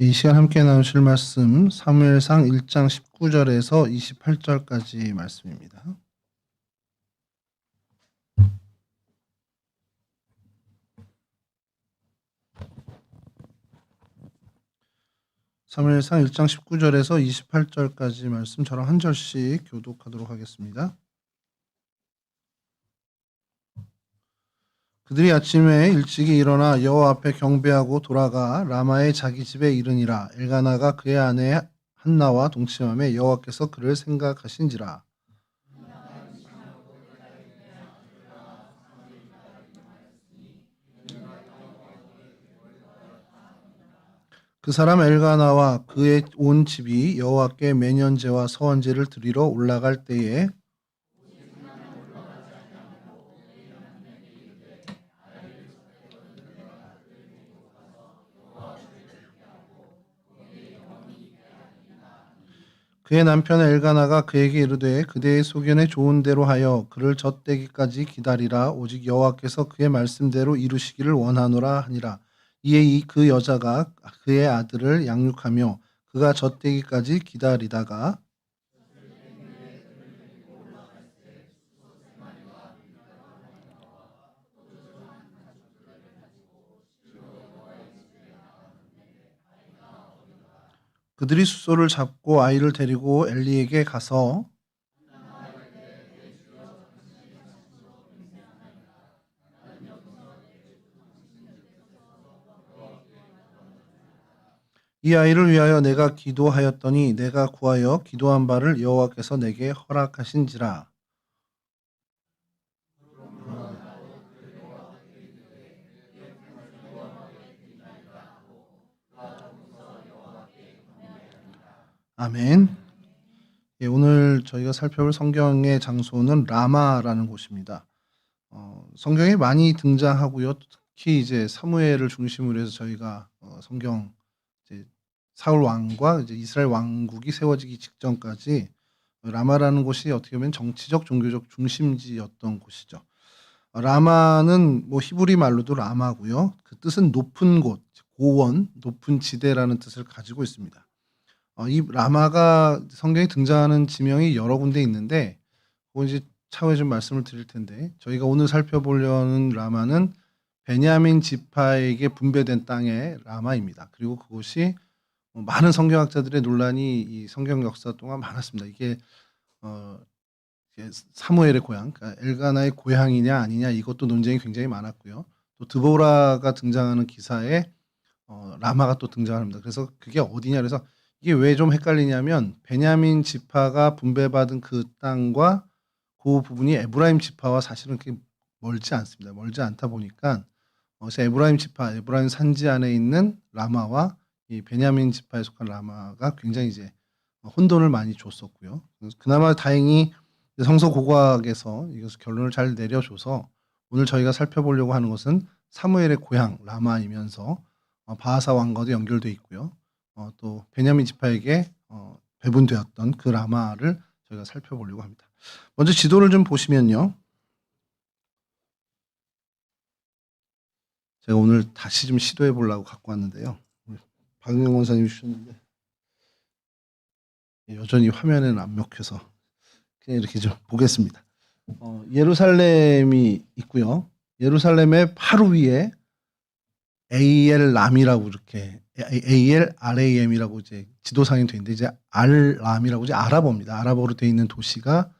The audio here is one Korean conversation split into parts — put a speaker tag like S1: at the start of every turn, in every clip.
S1: 이 시간 함께 나누실 말씀 사무엘상 1장 19절에서 28절까지 말씀입니다. 사무엘상 1장 19절에서 28절까지 말씀 저랑 한 절씩 교독하도록 하겠습니다. 그들이 아침에 일찍이 일어나 여호와 앞에 경배하고 돌아가 라마의 자기 집에 이르니라. 엘가나가 그의 아내 한나와 동침하며 여호와께서 그를 생각하신지라. 그 사람 엘가나와 그의 온 집이 여호와께 매년제와 서원제를 드리러 올라갈 때에 그의 남편 엘가나가 그에게 이르되 그대의 소견에 좋은 대로 하여 그를 젖되기까지 기다리라. 오직 여호와께서 그의 말씀대로 이루시기를 원하노라 하니라. 이에 그 여자가 그의 아들을 양육하며 그가 젖되기까지 기다리다가 그들이 숫소를 잡고 아이를 데리고 엘리에게 가서 이 아이를 위하여 내가 기도하였더니 내가 구하여 기도한 바를 여호와께서 내게 허락하신지라. 아멘. 예, 오늘 저희가 살펴볼 성경의 장소는 라마라는 곳입니다. 성경에 많이 등장하고요. 특히 이제 사무엘을 중심으로 해서 저희가 성경 이제 사울 왕과 이제 이스라엘 왕국이 세워지기 직전까지 라마라는 곳이 어떻게 보면 정치적 종교적 중심지였던 곳이죠. 라마는 뭐 히브리 말로도 라마고요. 그 뜻은 높은 곳, 고원, 높은 지대라는 뜻을 가지고 있습니다. 이 라마가 성경에 등장하는 지명이 여러 군데 있는데 그건 이제 차후에 좀 말씀을 드릴 텐데 저희가 오늘 살펴보려는 라마는 베냐민 지파에게 분배된 땅의 라마입니다. 그리고 그곳이 많은 성경학자들의 논란이 이 성경 역사 동안 많았습니다. 이게 사무엘의 고향, 그러니까 엘가나의 고향이냐 아니냐 이것도 논쟁이 굉장히 많았고요. 또 드보라가 등장하는 기사에 라마가 또 등장합니다. 그래서 그게 어디냐 그래서 이게 왜 좀 헷갈리냐면 베냐민 지파가 분배받은 그 땅과 그 부분이 에브라임 지파와 사실은 그렇게 멀지 않습니다. 멀지 않다 보니까 에브라임 지파, 에브라임 산지 안에 있는 라마와 이 베냐민 지파에 속한 라마가 굉장히 이제 혼돈을 많이 줬었고요. 그나마 다행히 성서고고학에서 이것을 결론을 잘 내려줘서 오늘 저희가 살펴보려고 하는 것은 사무엘의 고향 라마이면서 바하사 왕과도 연결돼 있고요. 또 베냐민 지파에게 배분되었던 그 라마를 저희가 살펴보려고 합니다. 먼저 지도를 좀 보시면요. 제가 오늘 다시 좀 시도해 보려고 갖고 왔는데요. 박영원 원사님이 주셨는데 여전히 화면에는 안 먹혀서 그냥 이렇게 좀 보겠습니다. 예루살렘이 있고요. 예루살렘의 바로 위에 AL람이라고 이렇게 ALRAM이라고 이제 지도상에 돼 있는데 이제 알람이라고 이제 아랍어입니다. 아랍어로 돼 있는 도시가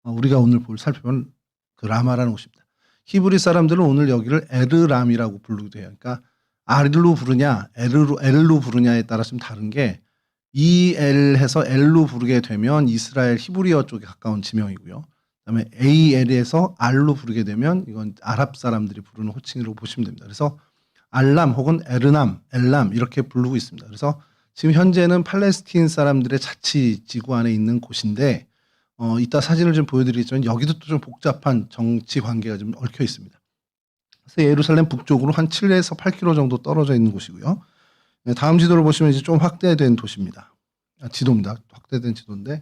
S1: 우리가 오늘 살펴본 그 라마라는 곳입니다. 히브리 사람들은 오늘 여기를 에르람이라고 부르기도 해요. 그러니까 R로 부르냐 L로 부르냐에 따라 좀 다른 게 EL해서 L로 부르게 되면 이스라엘 히브리어 쪽에 가까운 지명이고요. 그다음에 AL에서 R로 부르게 되면 이건 아랍 사람들이 부르는 호칭으로 보시면 됩니다. 그래서 알람 혹은 에르남, 엘람 이렇게 부르고 있습니다. 그래서 지금 현재는 팔레스틴 사람들의 자치지구 안에 있는 곳인데 이따 사진을 좀 보여드리겠지만 여기도 또 좀 복잡한 정치 관계가 좀 얽혀 있습니다. 그래서 예루살렘 북쪽으로 한 7에서 8km 정도 떨어져 있는 곳이고요. 다음 지도를 보시면 이제 좀 확대된 도시입니다. 지도입니다. 확대된 지도인데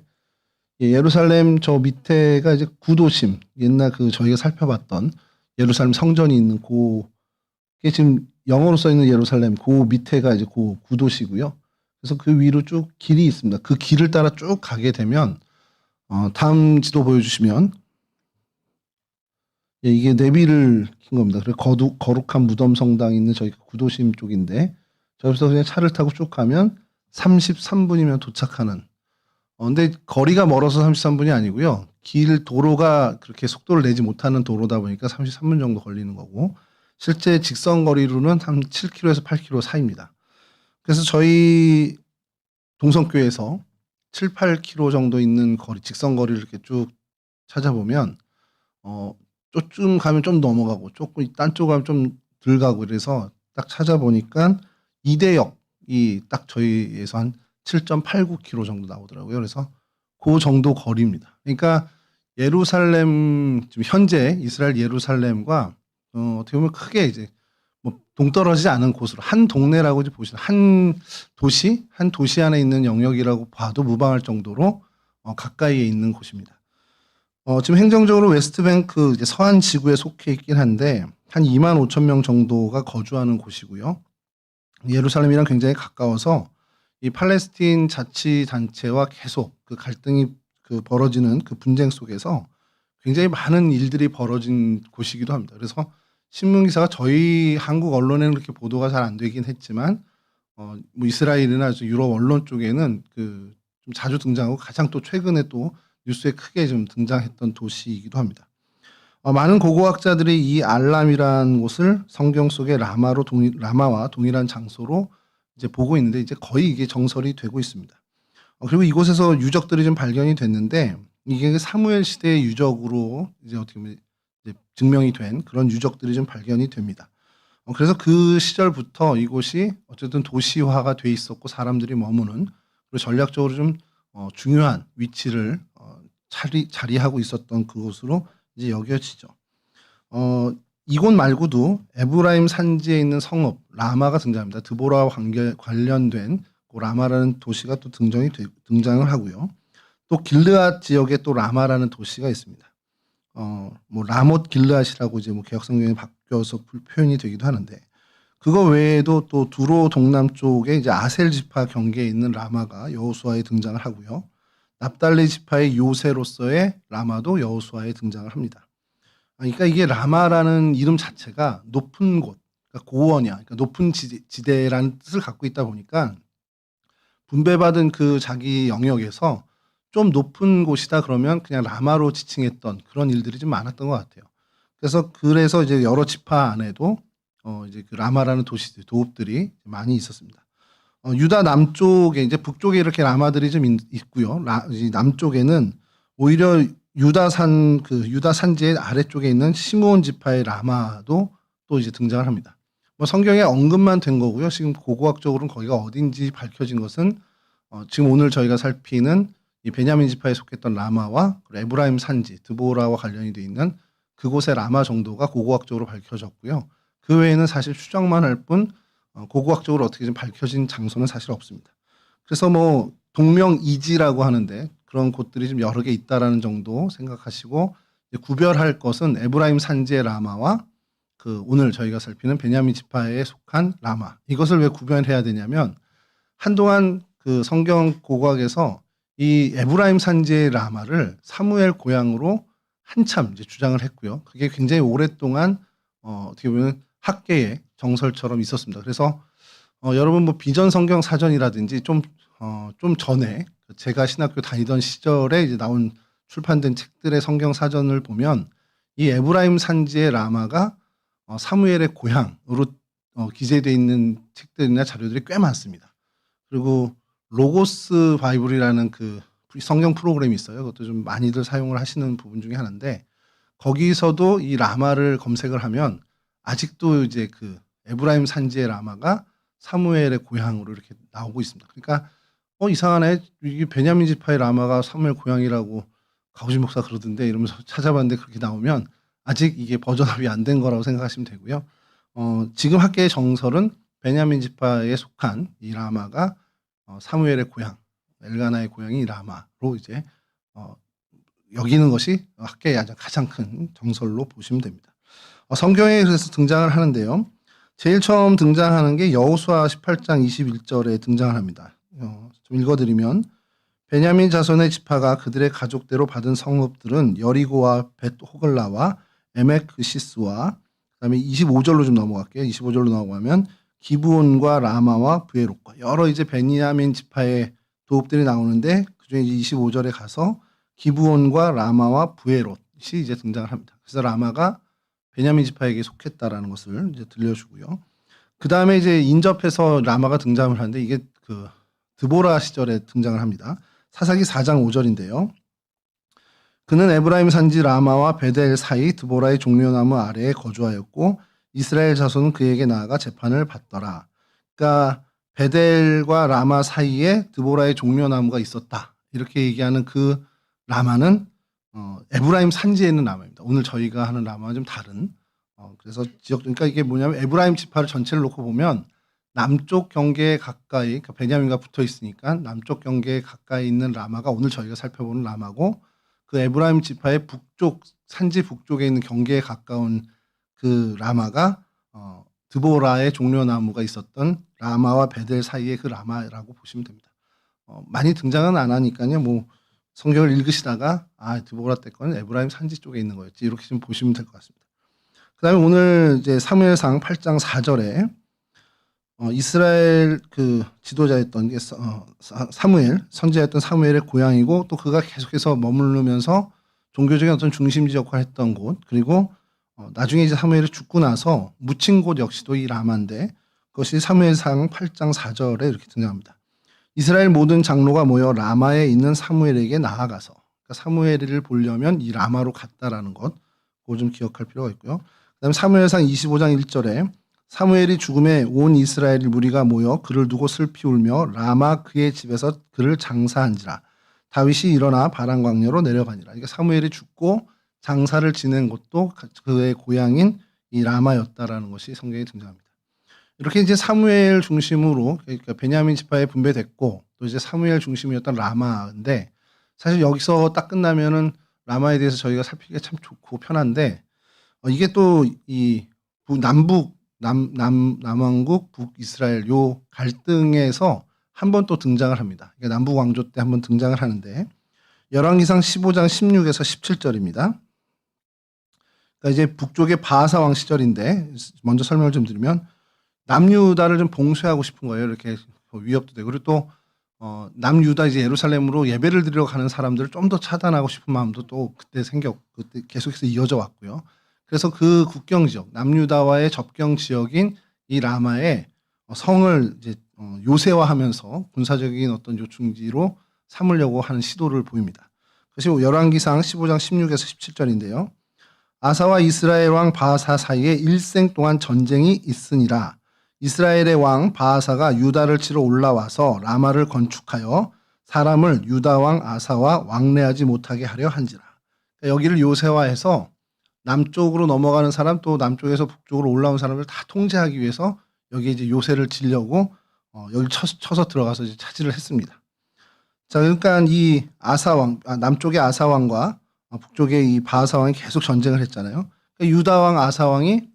S1: 예루살렘 저 밑에가 이제 구도심 옛날 그 저희가 살펴봤던 예루살렘 성전이 있는 그게 지금 영어로 써 있는 예루살렘 그 밑에가 이제 그 구도시고요. 그래서 그 위로 쭉 길이 있습니다. 그 길을 따라 쭉 가게 되면 다음 지도 보여주시면 예, 이게 내비를 킨 겁니다. 그래서 거룩한 무덤 성당이 있는 저희 구도심 쪽인데 저기서 그냥 차를 타고 쭉 가면 33분이면 도착하는. 근데 거리가 멀어서 33분이 아니고요. 도로가 그렇게 속도를 내지 못하는 도로다 보니까 33분 정도 걸리는 거고 실제 직선 거리로는 한 7km에서 8km 사이입니다. 그래서 저희 동성교에서 7, 8km 정도 있는 거리, 직선 거리를 이렇게 쭉 찾아보면 조금 가면 좀 넘어가고 조금 딴 쪽 가면 좀 덜 가고 그래서 딱 찾아보니까 이대역이 딱 저희에서 한 7.89km 정도 나오더라고요. 그래서 그 정도 거리입니다. 그러니까 예루살렘 지금 현재 이스라엘 예루살렘과 어떻게 보면 크게 이제 뭐 동떨어지지 않은 곳으로 한 동네라고 이제 보시는 한 도시 안에 있는 영역이라고 봐도 무방할 정도로 가까이에 있는 곳입니다. 지금 행정적으로 웨스트뱅크 이제 서한 지구에 속해 있긴 한데 한 2만 5천 명 정도가 거주하는 곳이고요. 예루살렘이랑 굉장히 가까워서 이 팔레스틴 자치단체와 계속 그 갈등이 벌어지는 그 분쟁 속에서 굉장히 많은 일들이 벌어진 곳이기도 합니다. 그래서 신문 기사가 저희 한국 언론에는 그렇게 보도가 잘 안 되긴 했지만 뭐 이스라엘이나 유럽 언론 쪽에는 좀 자주 등장하고 가장 또 최근에 또 뉴스에 크게 좀 등장했던 도시이기도 합니다. 많은 고고학자들이 이 알람이라는 곳을 성경 속의 라마와 동일한 장소로 이제 보고 있는데 이제 거의 이게 정설이 되고 있습니다. 그리고 이곳에서 유적들이 좀 발견이 됐는데 이게 사무엘 시대의 유적으로 이제 어떻게 보면 이제 증명이 된 그런 유적들이 좀 발견이 됩니다. 그래서 그 시절부터 이곳이 어쨌든 도시화가 돼 있었고 사람들이 머무는 그리고 전략적으로 좀 중요한 위치를 자리하고 있었던 그곳으로 이제 여겨지죠. 이곳 말고도 에브라임 산지에 있는 성읍 라마가 등장합니다. 드보라와 관련된 그 라마라는 도시가 또 등장을 하고요. 또 길르앗 지역에 또 라마라는 도시가 있습니다. 뭐 라못 길르앗이라고 이제 뭐 개혁성경에 바뀌어서 표현이 되기도 하는데 그거 외에도 또 두로 동남쪽에 이제 아셀 지파 경계에 있는 라마가 여호수아에 등장을 하고요. 납달리 지파의 요새로서의 라마도 여호수아에 등장을 합니다. 그러니까 이게 라마라는 이름 자체가 높은 곳, 그러니까 고원이야. 그러니까 높은 지대라는 뜻을 갖고 있다 보니까 분배받은 그 자기 영역에서 좀 높은 곳이다 그러면 그냥 라마로 지칭했던 그런 일들이 좀 많았던 것 같아요. 그래서 이제 여러 지파 안에도 이제 그 라마라는 도읍들이 많이 있었습니다. 유다 남쪽에 이제 북쪽에 이렇게 라마들이 좀 있고요. 남쪽에는 오히려 유다 산지의 아래쪽에 있는 시므온 지파의 라마도 또 이제 등장을 합니다. 뭐 성경에 언급만 된 거고요. 지금 고고학적으로는 거기가 어딘지 밝혀진 것은 지금 오늘 저희가 살피는 이 베냐민 지파에 속했던 라마와 에브라임 산지 드보라와 관련이 돼 있는 그곳의 라마 정도가 고고학적으로 밝혀졌고요. 그 외에는 사실 추정만 할 뿐 고고학적으로 어떻게 좀 밝혀진 장소는 사실 없습니다. 그래서 뭐 동명이지라고 하는데 그런 곳들이 좀 여러 개 있다라는 정도 생각하시고 구별할 것은 에브라임 산지의 라마와 오늘 저희가 살피는 베냐민 지파에 속한 라마. 이것을 왜 구별해야 되냐면 한동안 그 성경 고고학에서 이 에브라임 산지의 라마를 사무엘 고향으로 한참 이제 주장을 했고요. 그게 굉장히 오랫동안 어떻게 보면 학계의 정설처럼 있었습니다. 그래서 여러분 뭐 비전 성경 사전이라든지 좀 전에 제가 신학교 다니던 시절에 이제 나온 출판된 책들의 성경 사전을 보면 이 에브라임 산지의 라마가 사무엘의 고향으로 기재되어 있는 책들이나 자료들이 꽤 많습니다. 그리고 로고스 바이블이라는 그 성경 프로그램이 있어요. 그것도 좀 많이들 사용을 하시는 부분 중에 하나인데 거기서도 이 라마를 검색을 하면 아직도 이제 그 에브라임 산지의 라마가 사무엘의 고향으로 이렇게 나오고 있습니다. 그러니까 이상하네. 이게 베냐민 지파의 라마가 사무엘 고향이라고 가우지 목사 그러던데 이러면서 찾아봤는데 그렇게 나오면 아직 이게 버전업이 안 된 거라고 생각하시면 되고요. 지금 학계의 정설은 베냐민 지파에 속한 이 라마가 사무엘의 고향, 엘가나의 고향이 라마로 이제 여기는 것이 학계의 가장 큰 정설로 보시면 됩니다. 성경에 그래서 등장을 하는데요. 제일 처음 등장하는 게 여호수아 18장 21절에 등장을 합니다. 좀 읽어드리면 베냐민 자손의 지파가 그들의 가족대로 받은 성읍들은 여리고와 벳호글라와 에메크시스와 그다음에 25절로 좀 넘어갈게요. 25절로 넘어가면 기브온과 라마와 브에롯과 여러 이제 베냐민 지파의 도읍들이 나오는데 그중에 이제 25절에 가서 기브온과 라마와 브에롯이 이제 등장을 합니다. 그래서 라마가 베냐민 지파에게 속했다라는 것을 이제 들려주고요. 그 다음에 이제 인접해서 라마가 등장을 하는데 이게 그 드보라 시절에 등장을 합니다. 사사기 4장 5절인데요. 그는 에브라임 산지 라마와 베델 사이 드보라의 종려나무 아래에 거주하였고 이스라엘 자손은 그에게 나아가 재판을 받더라. 그러니까 베델과 라마 사이에 드보라의 종려나무가 있었다. 이렇게 얘기하는 그 라마는 에브라임 산지에 있는 라마입니다. 오늘 저희가 하는 라마와 좀 다른. 그래서 그러니까 이게 뭐냐면 에브라임 지파를 전체를 놓고 보면 남쪽 경계에 가까이, 그러니까 베냐민과 붙어 있으니까 남쪽 경계에 가까이 있는 라마가 오늘 저희가 살펴보는 라마고 그 에브라임 지파의 북쪽, 산지 북쪽에 있는 경계에 가까운 그 라마가 드보라의 종려나무가 있었던 라마와 베델 사이의 그 라마라고 보시면 됩니다. 많이 등장은 안 하니까요. 뭐 성경을 읽으시다가 드보라 때 거는 에브라임 산지 쪽에 있는 거였지 이렇게 좀 보시면 될 것 같습니다. 그다음에 오늘 이제 사무엘상 8장 4절에 이스라엘 그 지도자였던 게 사무엘 선지자였던 사무엘의 고향이고 또 그가 계속해서 머무르면서 종교적인 어떤 중심지 역할을 했던 곳 그리고 나중에 이제 사무엘이 죽고 나서 묻힌 곳 역시도 이 라마인데 그것이 사무엘상 8장 4절에 이렇게 등장합니다. 이스라엘 모든 장로가 모여 라마에 있는 사무엘에게 나아가서 그러니까 사무엘을 보려면 이 라마로 갔다라는 것 그거 좀 기억할 필요가 있고요. 그다음에 사무엘상 25장 1절에 사무엘이 죽음에 온 이스라엘 무리가 모여 그를 두고 슬피 울며 라마 그의 집에서 그를 장사한지라 다윗이 일어나 바람 광야로 내려가니라. 그러니까 사무엘이 죽고 장사를 지낸 곳도 그의 고향인 이 라마였다라는 것이 성경에 등장합니다. 이렇게 이제 사무엘 중심으로 그러니까 베냐민 지파에 분배됐고 또 이제 사무엘 중심이었던 라마인데 사실 여기서 딱 끝나면은 라마에 대해서 저희가 살피기가 참 좋고 편한데 이게 또 이 남왕국 북이스라엘 요 갈등에서 한 번 또 등장을 합니다. 그러니까 남북 왕조 때 한 번 등장을 하는데 열왕기상 15장 16에서 17절입니다. 그러니까 이제 북쪽의 바하사 왕 시절인데 먼저 설명을 좀 드리면 남유다를 좀 봉쇄하고 싶은 거예요. 이렇게 위협도 되고 그리고 또 남유다 이제 예루살렘으로 예배를 드리러 가는 사람들을 좀 더 차단하고 싶은 마음도 또 그때 계속해서 이어져 왔고요. 그래서 그 국경 지역 남유다와의 접경 지역인 이 라마에 성을 이제 요새화하면서 군사적인 어떤 요충지로 삼으려고 하는 시도를 보입니다. 그것이 열왕기상 15장 16에서 17절인데요. 아사와 이스라엘 왕 바하사 사이에 일생 동안 전쟁이 있으니라. 이스라엘의 왕 바하사가 유다를 치러 올라와서 라마를 건축하여 사람을 유다 왕 아사와 왕래하지 못하게 하려 한지라. 그러니까 여기를 요새화해서 남쪽으로 넘어가는 사람 또 남쪽에서 북쪽으로 올라온 사람을 다 통제하기 위해서 여기 이제 요새를 지려고 여기 쳐서 들어가서 이제 차지를 했습니다. 자, 그러니까 이 아사왕 남쪽의 아사왕과 북쪽의 이 바하사왕이 계속 전쟁을 했잖아요. 그러니까 유다왕 아사왕이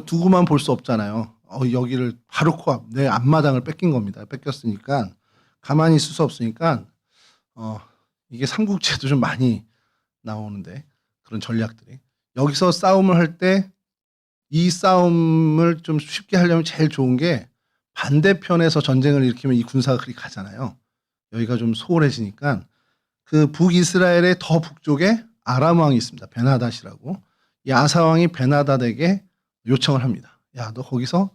S1: 두고만 볼 수 없잖아요. 여기를 바로 코앞 내 앞마당을 뺏긴 겁니다. 뺏겼으니까 가만히 있을 수 없으니까 이게 삼국지에도 좀 많이 나오는데 그런 전략들이 여기서 싸움을 할 때 이 싸움을 좀 쉽게 하려면 제일 좋은 게 반대편에서 전쟁을 일으키면 이 군사가 그리 가잖아요. 여기가 좀 소홀해지니까 그 북이스라엘의 더 북쪽에 아람 왕이 있습니다. 베나닷이라고. 이 아사 왕이 베나닷에게 요청을 합니다. 야, 너 거기서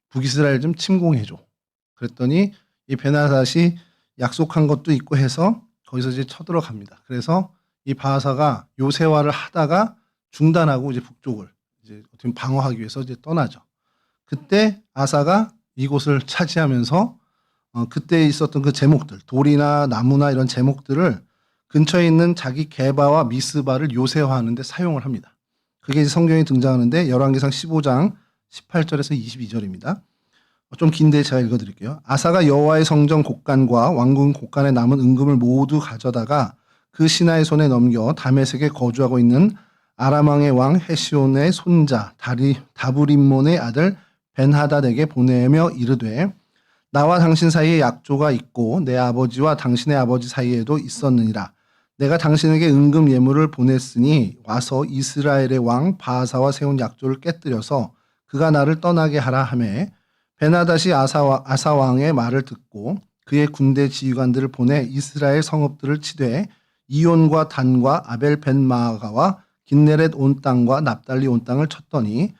S1: 북이스라엘 좀 침공해줘. 그랬더니 이 베나닷이 약속한 것도 있고 해서 거기서 이제 쳐들어갑니다. 그래서 이 바하사가 요새화를 하다가 중단하고 이제 북쪽을 이제 어떻게 방어하기 위해서 이제 떠나죠. 그때 아사가 이곳을 차지하면서 그때 있었던 그 제목들, 돌이나 나무나 이런 제목들을 근처에 있는 자기 게바와 미스바를 요새화하는 데 사용을 합니다. 그게 이제 성경에 등장하는데 열왕기상 15장 18절에서 22절입니다. 좀 긴데 제가 읽어드릴게요. 아사가 여호와의 성전 곡간과 왕궁 곡간에 남은 은금을 모두 가져다가 그 신하의 손에 넘겨 다메섹에 거주하고 있는 아람 왕의 왕 헤시온의 손자 다브림몬의 아들 벤하닷에게 보내며 이르되 나와 당신 사이에 약조가 있고 내 아버지와 당신의 아버지 사이에도 있었느니라. 내가 당신에게 응금 예물을 보냈으니 와서 이스라엘의 왕 바하사와 세운 약조를 깨뜨려서 그가 나를 떠나게 하라 하매 베나다시 아사 왕의 말을 듣고 그의 군대 지휘관들을 보내 이스라엘 성읍들을 치되 이온과 단과 아벨 벤마아가와 긴네렛 온 땅과 납달리 온 땅을 쳤더니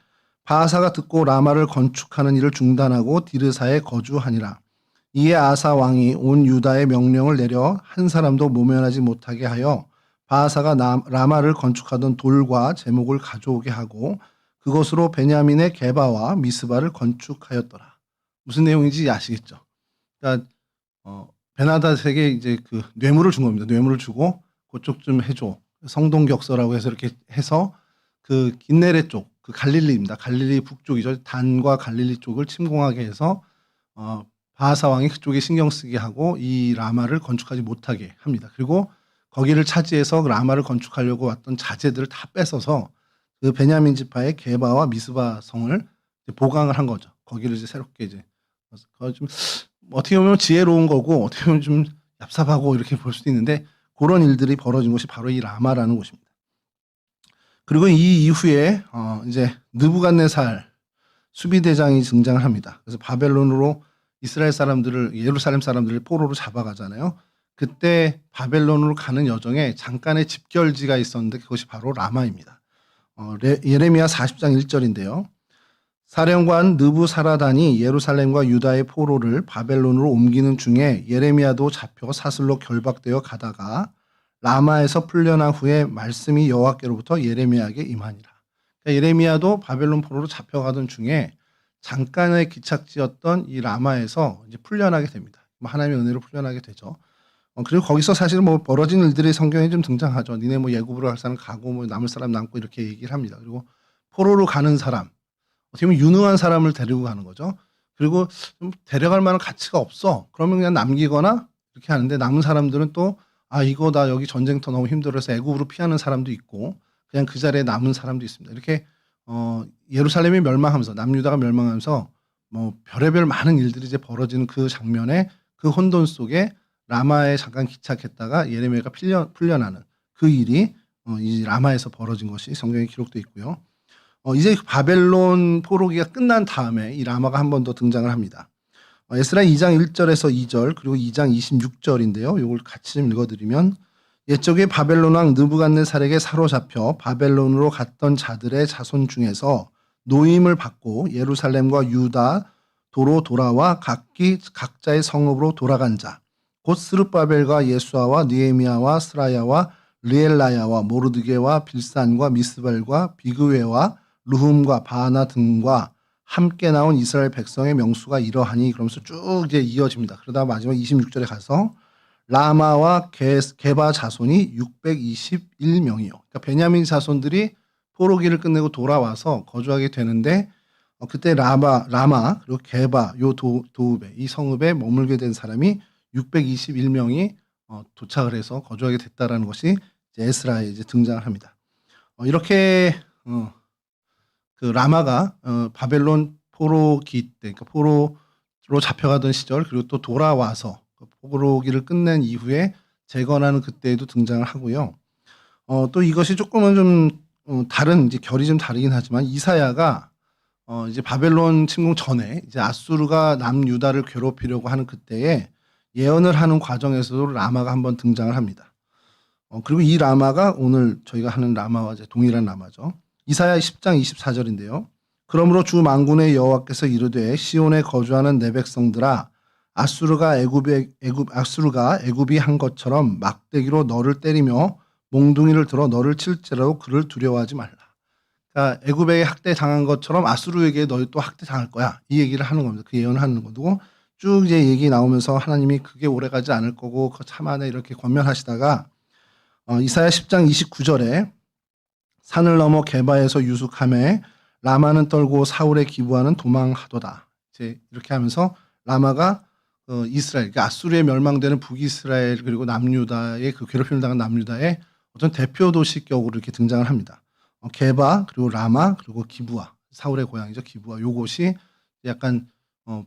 S1: 바하사가 듣고 라마를 건축하는 일을 중단하고 디르사에 거주하니라. 이에 아사 왕이 온 유다에 명령을 내려 한 사람도 모면하지 못하게 하여 바하사가 라마를 건축하던 돌과 제목을 가져오게 하고 그것으로 베냐민의 게바와 미스바를 건축하였더라. 무슨 내용인지 아시겠죠? 그러니까 베나닷에게 이제 그 뇌물을 준 겁니다. 뇌물을 주고 그쪽 좀 해줘. 성동격서라고 해서 이렇게 해서 그 긴네렛 쪽, 그 갈릴리입니다. 갈릴리 북쪽이죠. 단과 갈릴리 쪽을 침공하게 해서 바하사 왕이 그쪽에 신경 쓰게 하고 이 라마를 건축하지 못하게 합니다. 그리고 거기를 차지해서 그 라마를 건축하려고 왔던 자재들을 다 뺏어서 그 베냐민 지파의 게바와 미스바 성을 보강을 한 거죠. 거기를 이제 새롭게 이제 좀 어떻게 보면 지혜로운 거고 어떻게 보면 좀 얍삽하고 이렇게 볼 수도 있는데 그런 일들이 벌어진 곳이 바로 이 라마라는 곳입니다. 그리고 이 이후에 이제 느부갓네살 수비대장이 등장을 합니다. 그래서 바벨론으로 이스라엘 사람들을 예루살렘 사람들을 포로로 잡아가잖아요. 그때 바벨론으로 가는 여정에 잠깐의 집결지가 있었는데 그것이 바로 라마입니다. 예레미야 40장 1절인데요. 사령관 느부사라단이 예루살렘과 유다의 포로를 바벨론으로 옮기는 중에 예레미야도 잡혀 사슬로 결박되어 가다가 라마에서 풀려난 후에 말씀이 여호와께로부터 예레미야에게 임하니라. 그러니까 예레미야도 바벨론 포로로 잡혀가던 중에 잠깐의 기착지였던 이 라마에서 이제 풀려나게 됩니다. 하나님의 은혜로 풀려나게 되죠. 그리고 거기서 사실 뭐 벌어진 일들이 성경에 좀 등장하죠. 니네 뭐 예굽으로 갈 사람 가고 뭐 남을 사람 남고 이렇게 얘기를 합니다. 그리고 포로로 가는 사람, 어떻게 보면 유능한 사람을 데리고 가는 거죠. 그리고 좀 데려갈 만한 가치가 없어. 그러면 그냥 남기거나 이렇게 하는데 남은 사람들은 또 이거 나 여기 전쟁터 너무 힘들어서 애굽으로 피하는 사람도 있고 그냥 그 자리에 남은 사람도 있습니다. 이렇게 예루살렘이 멸망하면서 남유다가 멸망하면서 뭐 별의별 많은 일들이 이제 벌어지는 그 장면에 그 혼돈 속에 라마에 잠깐 기착했다가 예레미야가 풀려나는 그 일이 이 라마에서 벌어진 것이 성경에 기록되어 있고요. 이제 바벨론 포로기가 끝난 다음에 이 라마가 한 번 더 등장을 합니다. 에스라 2장 1절에서 2절 그리고 2장 26절인데요. 이걸 같이 좀 읽어드리면 옛적에 바벨론 왕 느부갓네살에게 사로잡혀 바벨론으로 갔던 자들의 자손 중에서 노임을 받고 예루살렘과 유다 도로 돌아와 각자의 성읍으로 돌아간 자 곧 스룹바벨과 예수아와 느헤미야와 스라야와 르엘라야와 모르드게와 빌산과 미스발과 비그웨와 르훔과 바하나 등과 함께 나온 이스라엘 백성의 명수가 이러하니 그러면서 쭉 이제 이어집니다. 그러다 마지막 26절에 가서 라마와 게바 자손이 621명이요. 그러니까 베냐민 자손들이 포로기를 끝내고 돌아와서 거주하게 되는데 그때 라마 그리고 게바 요 도읍에 이 성읍에 머물게 된 사람이 621명이 도착을 해서 거주하게 됐다라는 것이 이제 에스라에 이제 등장을 합니다. 이렇게 그 라마가 바벨론 포로기 때, 그러니까 포로로 잡혀가던 시절 그리고 또 돌아와서 포로기를 끝낸 이후에 재건하는 그때에도 등장을 하고요. 또 이것이 조금은 좀 다른 이제 결이 좀 다르긴 하지만 이사야가 이제 바벨론 침공 전에 이제 아수르가 남유다를 괴롭히려고 하는 그때에 예언을 하는 과정에서도 라마가 한번 등장을 합니다. 그리고 이 라마가 오늘 저희가 하는 라마와 이제 동일한 라마죠. 이사야 10장 24절인데요. 그러므로 주 만군의 여호와께서 이르되 시온에 거주하는 내 백성들아 아수르가 애굽이 한 것처럼 막대기로 너를 때리며 몽둥이를 들어 너를 칠지라도 그를 두려워하지 말라. 그러니까 애굽에 학대 당한 것처럼 아수르에게 너희 또 학대 당할 거야. 이 얘기를 하는 겁니다. 그 예언을 하는 거고 쭉 이제 얘기 나오면서 하나님이 그게 오래가지 않을 거고 그 참아내 이렇게 권면하시다가 이사야 10장 29절에 산을 넘어 게바에서 유숙하매 라마는 떨고 사울의 기부하는 도망하도다. 이제 이렇게 하면서 라마가 이스라엘, 그러니까 아수르에 멸망되는 북이스라엘 그리고 남유다의 그 괴롭힘을 당한 남유다의 어떤 대표 도시격으로 이렇게 등장을 합니다. 게바 그리고 라마 그리고 기부아 사울의 고향이죠. 기부아 요곳이 약간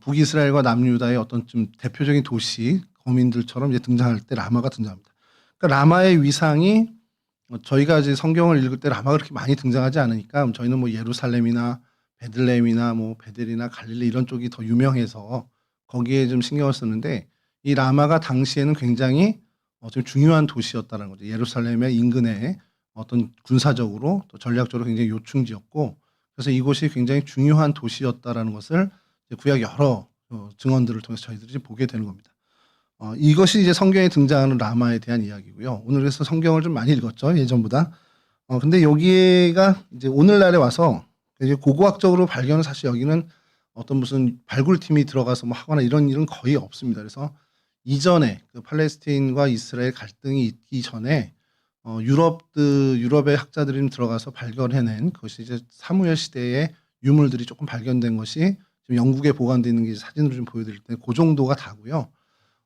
S1: 북이스라엘과 남유다의 어떤 좀 대표적인 도시 거민들처럼 이제 등장할 때 라마가 등장합니다. 그러니까 라마의 위상이 저희가 이제 성경을 읽을 때 라마가 그렇게 많이 등장하지 않으니까 저희는 뭐 예루살렘이나 베들레헴이나 뭐 베델이나 갈릴리 이런 쪽이 더 유명해서 거기에 좀 신경을 쓰는데 이 라마가 당시에는 굉장히 좀 중요한 도시였다는 거죠. 예루살렘의 인근에 어떤 군사적으로 또 전략적으로 굉장히 요충지였고 그래서 이곳이 굉장히 중요한 도시였다라는 것을 구약 여러 증언들을 통해서 저희들이 보게 되는 겁니다. 이것이 이제 성경에 등장하는 라마에 대한 이야기고요. 오늘 그래서 성경을 좀 많이 읽었죠, 예전보다. 근데 여기가 이제 오늘날에 와서 이제 고고학적으로 발견은 사실 여기는 어떤 무슨 발굴팀이 들어가서 뭐 하거나 이런 일은 거의 없습니다. 그래서 이전에 그 팔레스타인과 이스라엘 갈등이 있기 전에 유럽의 학자들이 좀 들어가서 발견해낸 그것이 이제 사무엘 시대의 유물들이 조금 발견된 것이 지금 영국에 보관되어 있는 게 사진으로 좀 보여드릴 때 그 정도가 다고요.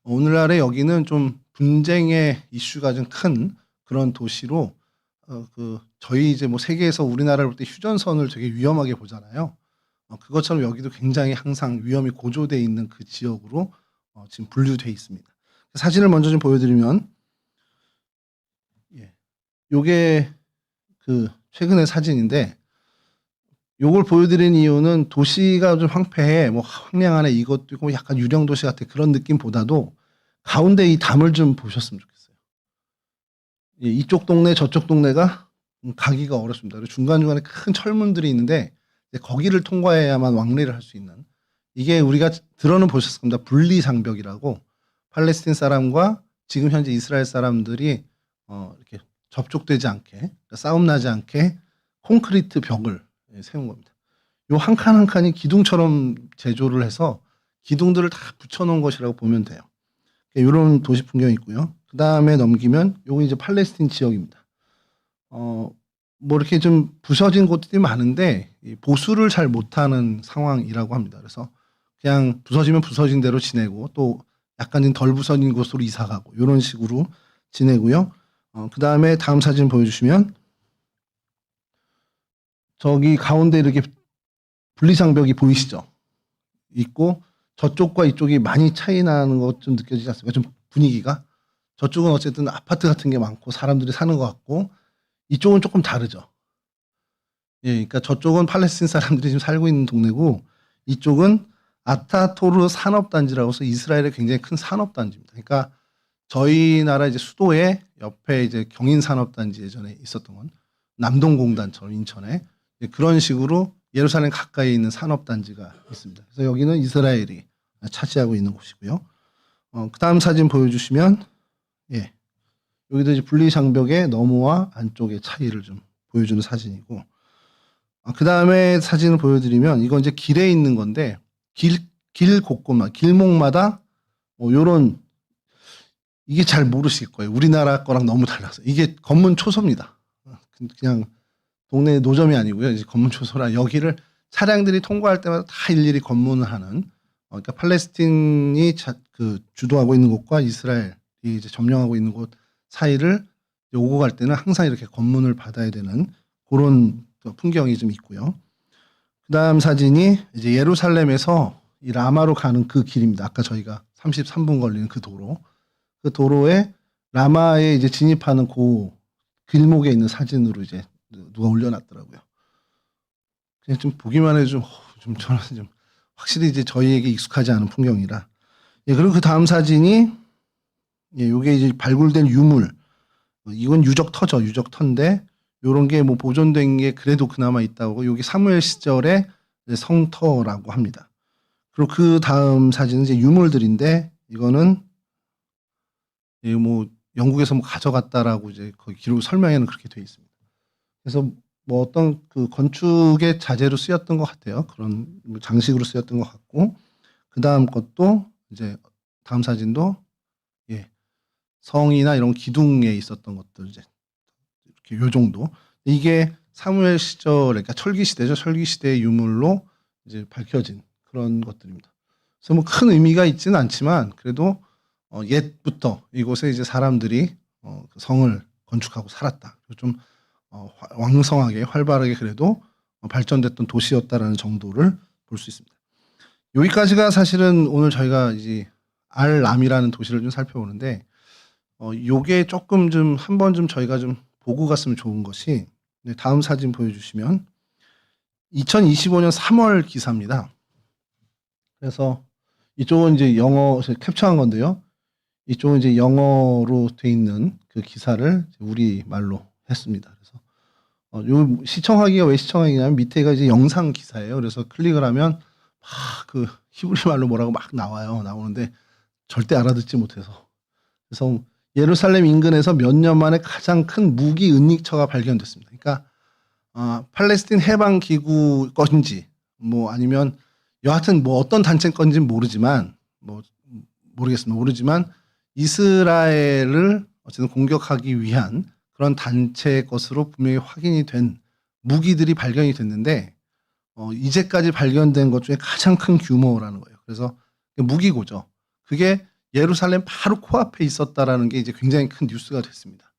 S1: 오늘날에 여기는 좀 분쟁의 이슈가 좀 큰 그런 도시로 저희 이제 뭐 세계에서 우리나라를 볼 때 휴전선을 되게 위험하게 보잖아요. 그것처럼 여기도 굉장히 항상 위험이 고조돼 있는 그 지역으로 지금 분류돼 있습니다. 사진을 먼저 좀 보여드리면, 예, 요게 그 최근의 사진인데, 요걸 보여드린 이유는 도시가 좀 황폐해, 뭐 황량하네 이것도 있고 약간 유령 도시 같아 그런 느낌보다도 가운데 이 담을 좀 보셨으면 좋겠어요. 예, 이쪽 동네 저쪽 동네가 가기가 어렵습니다. 그리고 중간중간에 큰 철문들이 있는데 거기를 통과해야만 왕래를 할 수 있는, 이게 우리가 들어는 보셨을 겁니다. 분리장벽이라고 팔레스틴 사람과 지금 현재 이스라엘 사람들이 이렇게 접촉되지 않게, 그러니까 싸움 나지 않게 콘크리트 벽을 세운 겁니다. 요 한 칸 한 칸이 기둥처럼 제조를 해서 기둥들을 다 붙여놓은 것이라고 보면 돼요. 이런 도시 풍경이 있고요. 그 다음에 넘기면 요거 이제 팔레스틴 지역입니다. 뭐 이렇게 좀 부서진 곳들이 많은데 보수를 잘 못하는 상황이라고 합니다. 그래서 그냥 부서지면 부서진 대로 지내고 또 약간 좀 덜 부서진 곳으로 이사 가고 이런 식으로 지내고요. 그 다음에 다음 사진 보여주시면 저기 가운데 이렇게 분리장벽이 보이시죠? 있고 저쪽과 이쪽이 많이 차이 나는 것 좀 느껴지지 않습니까? 좀 분위기가. 저쪽은 어쨌든 아파트 같은 게 많고 사람들이 사는 것 같고 이쪽은 조금 다르죠. 예, 그러니까 저쪽은 팔레스틴 사람들이 지금 살고 있는 동네고 이쪽은 아타토르 산업단지라고 해서 이스라엘의 굉장히 큰 산업단지입니다. 그러니까 저희 나라 이제 수도에 옆에 이제 경인산업단지 예전에 있었던 건 남동공단처럼 인천에 그런 식으로 예루살렘 가까이 있는 산업단지가 있습니다. 그래서 여기는 이스라엘이 차지하고 있는 곳이고요. 그 다음 사진 보여주시면, 예, 여기도 이제 분리장벽의 너머와 안쪽의 차이를 좀 보여주는 사진이고, 그 다음에 사진을 보여드리면 이건 이제 길에 있는 건데 길 곳곳마다 길목마다 요런, 이게 잘 모르실 거예요. 우리나라 거랑 너무 달라서. 이게 검문 초소입니다. 그냥 동네 노점이 아니고요. 이제 검문 초소라 여기를 차량들이 통과할 때마다 다 일일이 검문을 하는, 그러니까 팔레스틴이 주도하고 있는 곳과 이스라엘이 이제 점령하고 있는 곳 사이를 오고 갈 때는 항상 이렇게 검문을 받아야 되는 그런 풍경이 좀 있고요. 그다음 사진이 이제 예루살렘에서 이 라마로 가는 그 길입니다. 아까 저희가 33분 걸리는 그 도로. 그 도로에 라마에 이제 진입하는 그 길목에 있는 사진으로 이제 누가 올려놨더라고요. 그냥 좀 보기만 해도 좀 저는 좀 확실히 이제 저희에게 익숙하지 않은 풍경이라. 예, 그리고 그 다음 사진이, 예, 요게 이제 발굴된 유물. 이건 유적터죠. 유적터인데 요런 게 뭐 보존된 게 그래도 그나마 있다고. 여기 사무엘 시절의 성터라고 합니다. 그리고 그 다음 사진은 이제 유물들인데 이거는 뭐 영국에서 뭐 가져갔다라고 이제 거기 기록 설명에는 그렇게 되어 있습니다. 그래서 뭐 어떤 그 건축의 자재로 쓰였던 것 같아요. 그런 뭐 장식으로 쓰였던 것 같고, 그 다음 것도 이제 다음 사진도, 예, 성이나 이런 기둥에 있었던 것들 이제 이렇게 요 정도. 이게 사무엘 시절, 그러니까 철기 시대죠. 철기 시대의 유물로 이제 밝혀진 그런 것들입니다. 그래서 뭐 큰 의미가 있지는 않지만 그래도 옛부터 이곳에 이제 사람들이 그 성을 건축하고 살았다. 좀 왕성하게 활발하게 그래도 발전됐던 도시였다라는 정도를 볼 수 있습니다. 여기까지가 사실은 오늘 저희가 이제 알람이라는 도시를 좀 살펴보는데 요게 조금 좀 한번 좀 저희가 좀 보고 갔으면 좋은 것이 네, 다음 사진 보여주시면 2025년 3월 기사입니다. 그래서 이쪽은 이제 영어 캡처한 건데요. 이쪽은 이제 영어로 돼 있는 그 기사를 우리 말로 했습니다. 그래서 요 시청하기가 왜 시청하기냐면 밑에가 이제 영상 기사예요. 그래서 클릭을 하면 막 그 히브리 말로 뭐라고 막 나오는데 절대 알아듣지 못해서. 그래서 예루살렘 인근에서 몇 년 만에 가장 큰 무기 은닉처가 발견됐습니다. 그러니까 팔레스틴 해방 기구 건지 뭐 아니면 여하튼 뭐 어떤 단체 건지는 모르지만 모르지만 이스라엘을 어쨌든 공격하기 위한 그런 단체의 것으로 분명히 확인이 된 무기들이 발견이 됐는데 이제까지 발견된 것 중에 가장 큰 규모라는 거예요. 그래서 무기고죠. 그게 예루살렘 바로 코앞에 있었다라는 게 이제 굉장히 큰 뉴스가 됐습니다.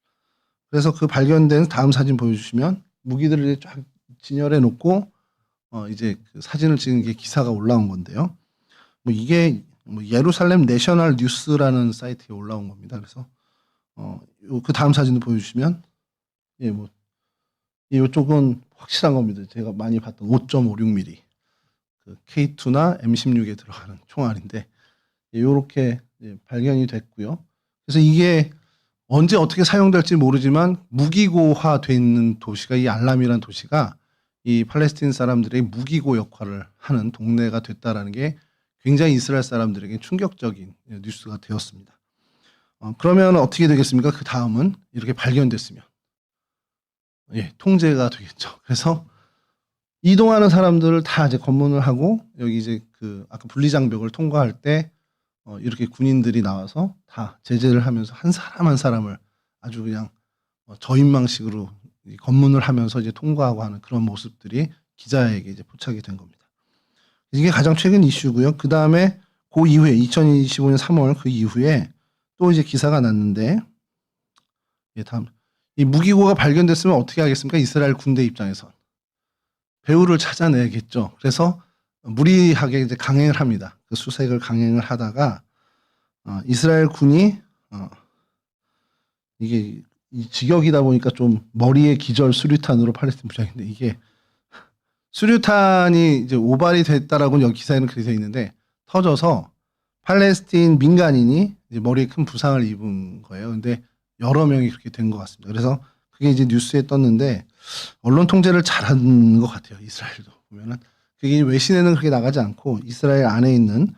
S1: 그래서 그 발견된 다음 사진 보여주시면 무기들을 쫙 진열해 놓고 이제 그 사진을 찍은 게 기사가 올라온 건데요. 뭐 이게 예루살렘 내셔널 뉴스라는 사이트에 올라온 겁니다. 그래서 그 다음 사진도 보여주시면 이쪽은 확실한 겁니다. 제가 많이 봤던 5.56mm 그 K2나 M16에 들어가는 총알인데 이렇게 발견이 됐고요. 그래서 이게 언제 어떻게 사용될지 모르지만 무기고화돼 있는 도시가 이 알람이라는 도시가 이 팔레스틴 사람들의 무기고 역할을 하는 동네가 됐다라는 게 굉장히 이스라엘 사람들에게 충격적인 뉴스가 되었습니다. 그러면 어떻게 되겠습니까? 그 다음은 이렇게 발견됐으면 통제가 되겠죠. 그래서 이동하는 사람들을 다 이제 검문을 하고 여기 이제 그 아까 분리장벽을 통과할 때 이렇게 군인들이 나와서 다 제재를 하면서 한 사람 한 사람을 아주 그냥 저인망식으로 검문을 하면서 이제 통과하고 하는 그런 모습들이 기자에게 이제 포착이 된 겁니다. 이게 가장 최근 이슈고요. 그 다음에 그 이후에 2025년 3월 그 이후에 또 이제 기사가 났는데 다음 이 무기고가 발견됐으면 어떻게 하겠습니까? 이스라엘 군대 입장에선 배후를 찾아내겠죠. 그래서 무리하게 이제 강행을 합니다. 그 수색을 강행을 하다가 이스라엘 군이 이게 직역이다 보니까 좀 머리에 기절 수류탄으로 팔레스틴 무장인데 이게 수류탄이 이제 오발이 됐다라고 여기 기사에는 그렇게 되어 있는데 터져서 팔레스틴 민간인이 이제 머리에 큰 부상을 입은 거예요. 근데 여러 명이 그렇게 된 것 같습니다. 그래서 그게 이제 뉴스에 떴는데 언론 통제를 잘하는 것 같아요. 이스라엘도 보면은 그게 외신에는 그렇게 나가지 않고 이스라엘 안에 있는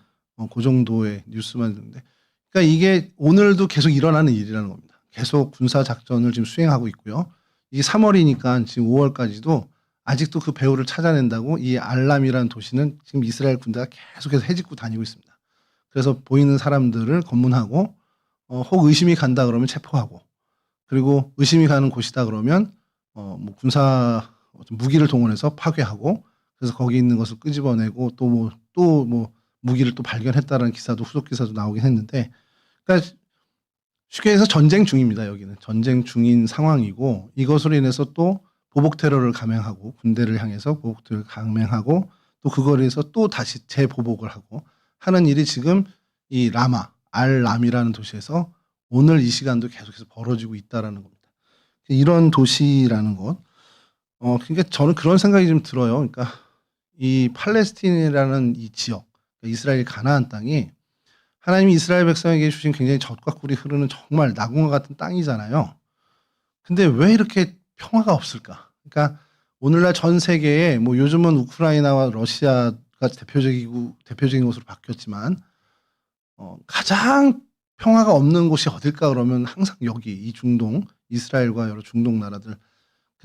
S1: 그 정도의 뉴스만 있는데, 그러니까 이게 오늘도 계속 일어나는 일이라는 겁니다. 계속 군사 작전을 지금 수행하고 있고요. 이게 3월이니까 지금 5월까지도 아직도 그 배후를 찾아낸다고 이 알람이라는 도시는 지금 이스라엘 군대가 계속해서 헤집고 다니고 있습니다. 그래서 보이는 사람들을 검문하고 혹 의심이 간다 그러면 체포하고, 그리고 의심이 가는 곳이다 그러면 뭐 군사 무기를 동원해서 파괴하고, 그래서 거기 있는 것을 끄집어내고 또 뭐 무기를 또 발견했다라는 기사도 후속 기사도 나오긴 했는데, 그러니까 쉽게 해서 전쟁 중입니다. 여기는 전쟁 중인 상황이고, 이것으로 인해서 또 보복 테러를 감행하고 군대를 향해서 보복 테러를 감행하고 또 그거에 의해서 또 다시 재보복을 하고 하는 일이 지금 이 알람이라는 도시에서 오늘 이 시간도 계속해서 벌어지고 있다라는 겁니다. 이런 도시라는 것. 그러니까 저는 그런 생각이 좀 들어요. 그러니까 이 팔레스틴이라는 이 지역, 이스라엘 가나안 땅이 하나님이 이스라엘 백성에게 주신 굉장히 젖과 꿀이 흐르는 정말 낙원과 같은 땅이잖아요. 근데 왜 이렇게 평화가 없을까? 그러니까 오늘날 전 세계에 뭐 요즘은 우크라이나와 러시아가 대표적인 곳으로 바뀌었지만 가장 평화가 없는 곳이 어딜까 그러면 항상 여기 이 중동, 이스라엘과 여러 중동 나라들.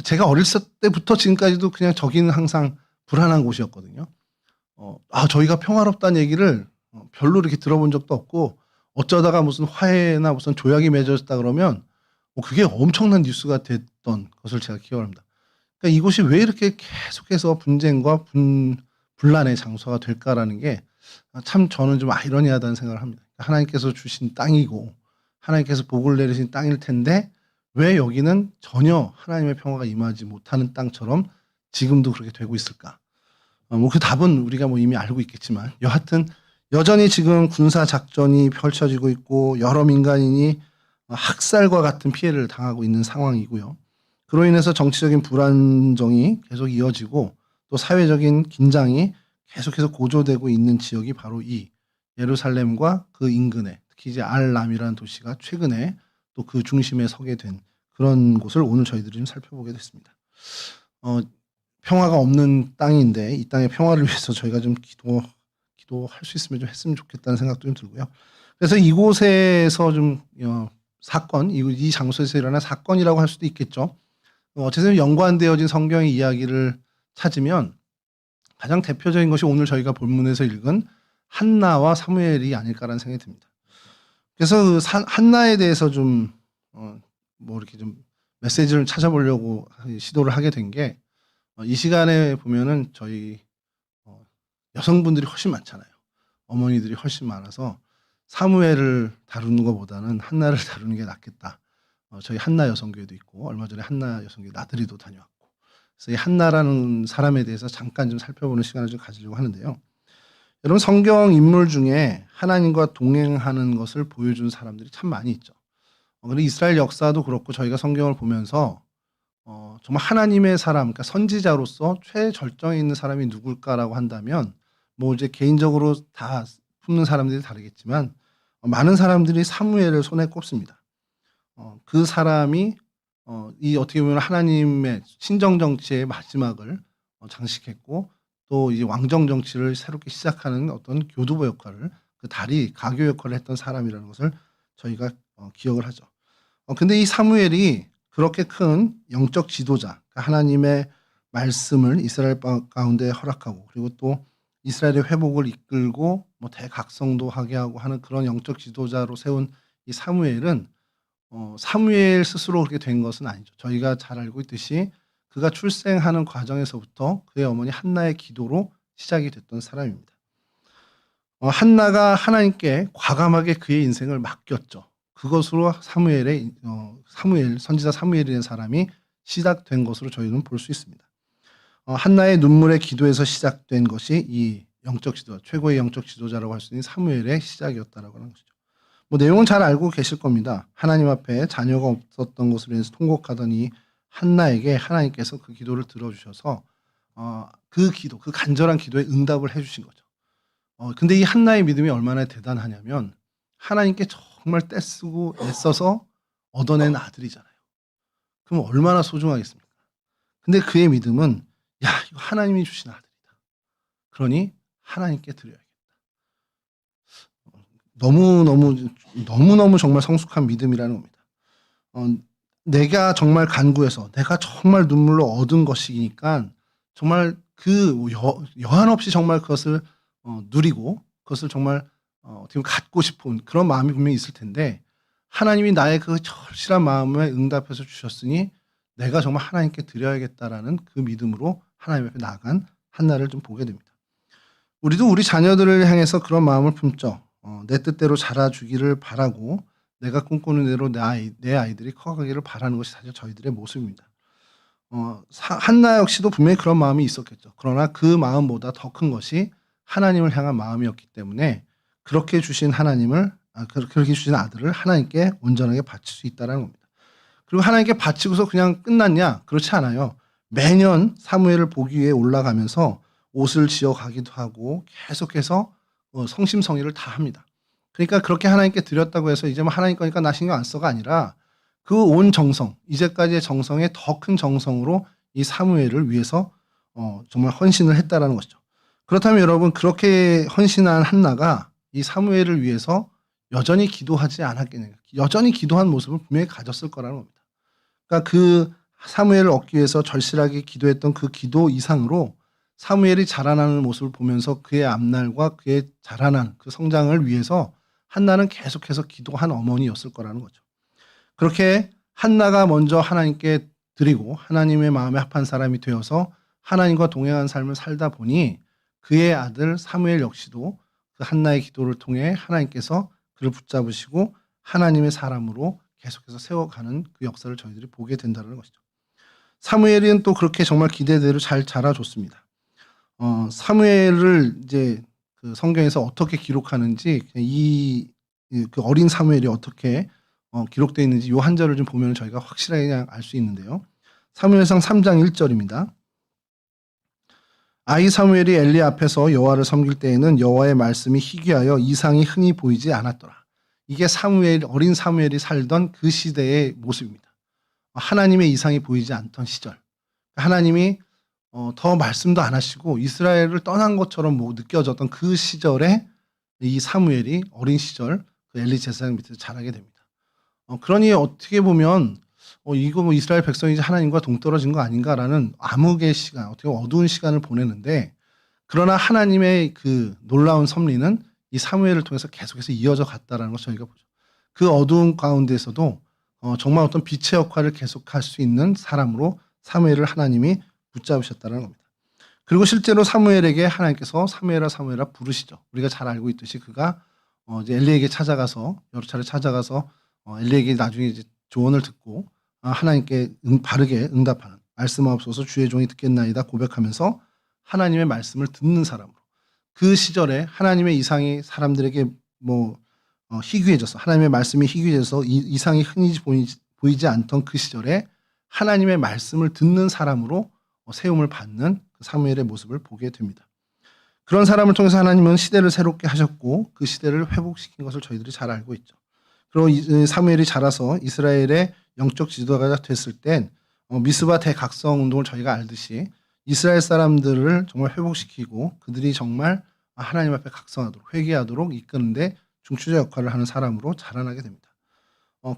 S1: 제가 어렸을 때부터 지금까지도 그냥 저기는 항상 불안한 곳이었거든요. 저희가 평화롭다는 얘기를 별로 이렇게 들어본 적도 없고, 어쩌다가 무슨 화해나 무슨 조약이 맺어졌다 그러면 그게 엄청난 뉴스가 됐던 것을 제가 기억합니다. 그러니까 이곳이 왜 이렇게 계속해서 분쟁과 분란의 장소가 될까라는 게 참 저는 좀 아이러니하다는 생각을 합니다. 하나님께서 주신 땅이고 하나님께서 복을 내리신 땅일 텐데 왜 여기는 전혀 하나님의 평화가 임하지 못하는 땅처럼 지금도 그렇게 되고 있을까? 뭐 그 답은 우리가 뭐 이미 알고 있겠지만 여하튼 여전히 지금 군사 작전이 펼쳐지고 있고 여러 민간인이 학살과 같은 피해를 당하고 있는 상황이고요. 그로 인해서 정치적인 불안정이 계속 이어지고 또 사회적인 긴장이 계속해서 고조되고 있는 지역이 바로 이 예루살렘과 그 인근에, 특히 이제 알람이라는 도시가 최근에 또 그 중심에 서게 된 그런 곳을 오늘 저희들이 좀 살펴보게 됐습니다. 평화가 없는 땅인데 이 땅의 평화를 위해서 저희가 좀 기도할 수 있으면 좀 했으면 좋겠다는 생각도 좀 들고요. 그래서 이곳에서 좀 사건, 이 장소에서 일어난 사건이라고 할 수도 있겠죠. 어쨌든 연관되어진 성경의 이야기를 찾으면 가장 대표적인 것이 오늘 저희가 본문에서 읽은 한나와 사무엘이 아닐까라는 생각이 듭니다. 그래서 그 한나에 대해서 좀 뭐 이렇게 좀 메시지를 찾아보려고 시도를 하게 된 게, 이 시간에 보면은 저희 여성분들이 훨씬 많잖아요. 어머니들이 훨씬 많아서 사무엘을 다루는 것보다는 한나를 다루는 게 낫겠다. 저희 한나 여성교회도 있고 얼마 전에 한나 여성교회 나들이도 다녀왔고, 그래서 이 한나라는 사람에 대해서 잠깐 좀 살펴보는 시간을 좀 가지려고 하는데요. 여러분, 성경 인물 중에 하나님과 동행하는 것을 보여준 사람들이 참 많이 있죠. 그리고 이스라엘 역사도 그렇고 저희가 성경을 보면서 정말 하나님의 사람, 그러니까 선지자로서 최절정에 있는 사람이 누굴까라고 한다면 뭐 이제 개인적으로 다 품는 사람들이 다르겠지만 많은 사람들이 사무엘을 손에 꼽습니다. 그 사람이 이 어떻게 보면 하나님의 신정 정치의 마지막을 장식했고 또 이제 왕정 정치를 새롭게 시작하는 어떤 교두보 역할을, 그 다리 가교 역할을 했던 사람이라는 것을 저희가 기억을 하죠. 근데 이 사무엘이 그렇게 큰 영적 지도자, 그러니까 하나님의 말씀을 이스라엘 가운데 허락하고 그리고 또 이스라엘의 회복을 이끌고 뭐 대각성도 하게 하고 하는 그런 영적 지도자로 세운 이 사무엘은 사무엘 스스로 그렇게 된 것은 아니죠. 저희가 잘 알고 있듯이 그가 출생하는 과정에서부터 그의 어머니 한나의 기도로 시작이 됐던 사람입니다. 한나가 하나님께 과감하게 그의 인생을 맡겼죠. 그것으로 사무엘 선지자 사무엘이라는 사람이 시작된 것으로 저희는 볼 수 있습니다. 한나의 눈물의 기도에서 시작된 것이 이 영적 지도자, 최고의 영적 지도자라고 할 수 있는 사무엘의 시작이었다라고 하는 것이죠. 뭐 내용은 잘 알고 계실 겁니다. 하나님 앞에 자녀가 없었던 것으로 인해서 통곡하던 이 한나에게 하나님께서 그 기도를 들어주셔서 그 기도, 그 간절한 기도에 응답을 해주신 거죠. 근데 이 한나의 믿음이 얼마나 대단하냐면 하나님께 정말 떼쓰고 애써서 얻어낸 아들이잖아요. 그럼 얼마나 소중하겠습니까? 근데 그의 믿음은 야, 이거 하나님이 주신 아들이다. 그러니 하나님께 드려야겠다. 너무너무 정말 성숙한 믿음이라는 겁니다. 내가 정말 간구해서 내가 정말 눈물로 얻은 것이니까 정말 그 여한 없이 정말 그것을 누리고 그것을 정말 어떻게 보면 갖고 싶은 그런 마음이 분명히 있을 텐데, 하나님이 나의 그 절실한 마음에 응답해서 주셨으니 내가 정말 하나님께 드려야겠다라는 그 믿음으로 하나님 앞에 나아간 한나를 좀 보게 됩니다. 우리도 우리 자녀들을 향해서 그런 마음을 품죠. 내 뜻대로 자라주기를 바라고 내가 꿈꾸는 대로 내 아이들이 커가기를 바라는 것이 사실 저희들의 모습입니다. 한나 역시도 분명히 그런 마음이 있었겠죠. 그러나 그 마음보다 더 큰 것이 하나님을 향한 마음이었기 때문에 그렇게 주신 그렇게 주신 아들을 하나님께 온전하게 바칠 수 있다는 겁니다. 그리고 하나님께 바치고서 그냥 끝났냐? 그렇지 않아요. 매년 사무엘을 보기 위해 올라가면서 옷을 지어가기도 하고 계속해서 성심성의를 다 합니다. 그러니까 그렇게 하나님께 드렸다고 해서 이제 뭐 하나님 거니까 나 신경 안 써가 아니라 그 온 정성, 이제까지의 정성에 더 큰 정성으로 이 사무엘을 위해서 정말 헌신을 했다라는 것이죠. 그렇다면 여러분, 그렇게 헌신한 한나가 이 사무엘을 위해서 여전히 기도하지 않았겠느냐. 여전히 기도한 모습을 분명히 가졌을 거라는 겁니다. 그러니까 그 사무엘을 얻기 위해서 절실하게 기도했던 그 기도 이상으로 사무엘이 자라나는 모습을 보면서 그의 앞날과 그의 자라난 그 성장을 위해서 한나는 계속해서 기도한 어머니였을 거라는 거죠. 그렇게 한나가 먼저 하나님께 드리고 하나님의 마음에 합한 사람이 되어서 하나님과 동행한 삶을 살다 보니 그의 아들 사무엘 역시도 그 한나의 기도를 통해 하나님께서 그를 붙잡으시고 하나님의 사람으로 계속해서 세워가는 그 역사를 저희들이 보게 된다는 것이죠. 사무엘은 또 그렇게 정말 기대대로 잘 자라줬습니다. 사무엘을 이제 그 성경에서 어떻게 기록하는지 그 어린 사무엘이 어떻게 기록되어 있는지 요 한 절을 좀 보면 저희가 확실하게 그냥 알 수 있는데요. 사무엘상 3장 1절입니다. 아이 사무엘이 엘리 앞에서 여호와를 섬길 때에는 여호와의 말씀이 희귀하여 이상이 흔히 보이지 않았더라. 이게 어린 사무엘이 살던 그 시대의 모습입니다. 하나님의 이상이 보이지 않던 시절. 하나님이 더 말씀도 안 하시고 이스라엘을 떠난 것처럼 느껴졌던 그 시절에 이 사무엘이 어린 시절 그 엘리 제사장 밑에서 자라게 됩니다. 그러니 어떻게 보면 이거 이스라엘 백성이 하나님과 동떨어진 거 아닌가라는 암흑의 시간, 어떻게 어두운 시간을 보내는데, 그러나 하나님의 그 놀라운 섭리는 이 사무엘을 통해서 계속해서 이어져 갔다라는 것을 저희가 보죠. 그 어두운 가운데서도 정말 어떤 빛의 역할을 계속할 수 있는 사람으로 사무엘을 하나님이 붙잡으셨다는 겁니다. 그리고 실제로 사무엘에게 하나님께서 사무엘아 부르시죠. 우리가 잘 알고 있듯이 그가 이제 엘리에게 찾아가서 여러 차례 찾아가서 엘리에게 나중에 이제 조언을 듣고 하나님께 바르게 응답하는, 말씀하옵소서 주의 종이 듣겠나이다 고백하면서 하나님의 말씀을 듣는 사람으로, 그 시절에 하나님의 이상이 사람들에게 희귀해져서, 하나님의 말씀이 희귀해져서 이상이 흔히 보이지 않던 그 시절에 하나님의 말씀을 듣는 사람으로 세움을 받는 그 사무엘의 모습을 보게 됩니다. 그런 사람을 통해서 하나님은 시대를 새롭게 하셨고 그 시대를 회복시킨 것을 저희들이 잘 알고 있죠. 그리고 사무엘이 자라서 이스라엘의 영적 지도자가 됐을 땐 미스바 대각성 운동을 저희가 알듯이 이스라엘 사람들을 정말 회복시키고 그들이 정말 하나님 앞에 각성하도록, 회개하도록 이끄는데 중추자 역할을 하는 사람으로 자라나게 됩니다.